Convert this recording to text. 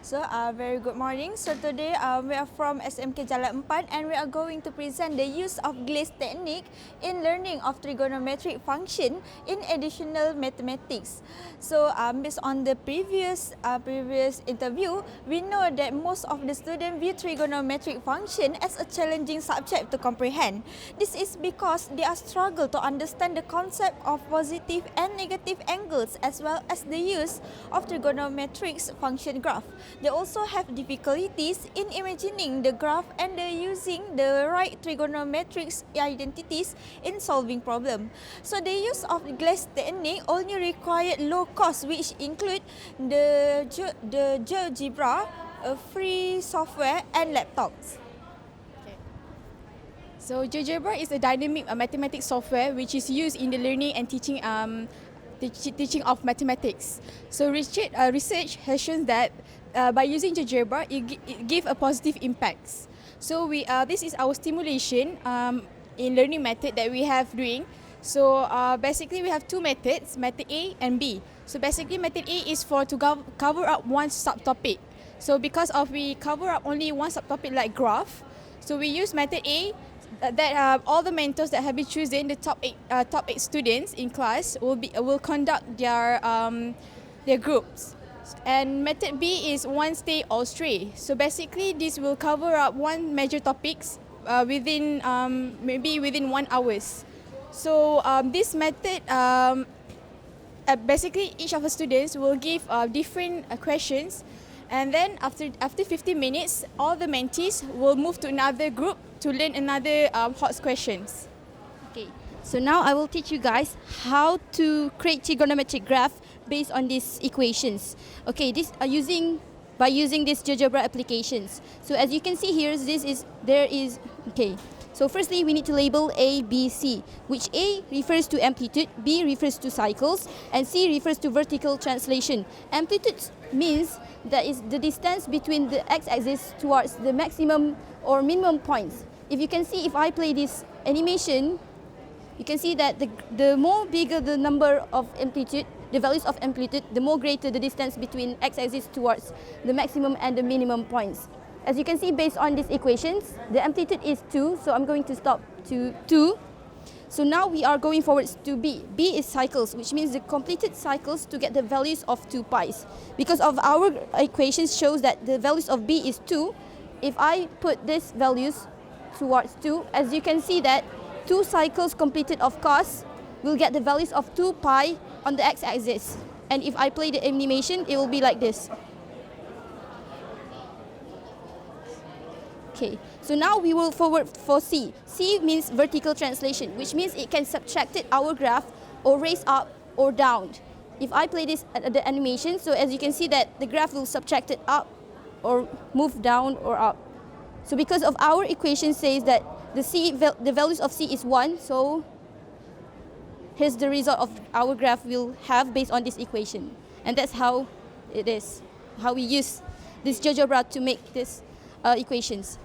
Very good morning. So today we are from SMK Jalan 4 and we are going to present the use of Glace technique in learning of trigonometric function in additional mathematics. Based on the previous interview, we know that most of the students view trigonometric function as a challenging subject to comprehend. This is because they are struggle to understand the concept of positive and negative angles as well as the use of trigonometric function graph. They also have difficulties in imagining the graph and using the right trigonometric identities in solving problem. So the use of Glace technique only required low cost, which include the Geogebra, free software and laptops. So Geogebra is a dynamic mathematics software which is used in the learning and teaching of mathematics. So research has shown that by using Geogebra, it gives a positive impacts. So this is our stimulation in learning method that we have doing. So basically we have two methods, method A and B. So basically method A is for to cover up one subtopic. So because of we cover up only one subtopic like graph, so we use method A that all the mentors that have been chosen, the top eight students in class will conduct their groups. And method B is one stay all stray. So basically this will cover up one major topics within maybe within 1 hour. So this method basically each of the students will give different questions, and then after 50 minutes all the mentees will move to another group to learn another hot questions. Okay, so now I will teach you guys how to create trigonometric graph based on these equations. Okay, by using these Geogebra applications. So as you can see here, okay. So firstly, we need to label A, B, C, which A refers to amplitude, B refers to cycles, and C refers to vertical translation. Amplitude means that is the distance between the x-axis towards the maximum or minimum points. If you can see, if I play this animation, you can see that the more bigger the number of amplitude, the values of amplitude, the more greater the distance between x-axis towards the maximum and the minimum points. As you can see, based on these equations, the amplitude is 2, so I'm going to stop to 2. So now we are going forwards to B. B is cycles, which means the completed cycles to get the values of 2 pi's. Because of our equations shows that the values of B is 2, if I put these values towards 2, as you can see that 2 cycles completed of cos will get the values of 2 pi on the x-axis. And if I play the animation, it will be like this. Okay, so now we will forward for C. C means vertical translation, which means it can subtract our graph or raise up or down. If I play this at the animation, so as you can see that the graph will subtract it up or move down or up. So because of our equation says that the values of C is 1, so here's the result of our graph will have based on this equation. And that's how it is, how we use this Geogebra to make these equations.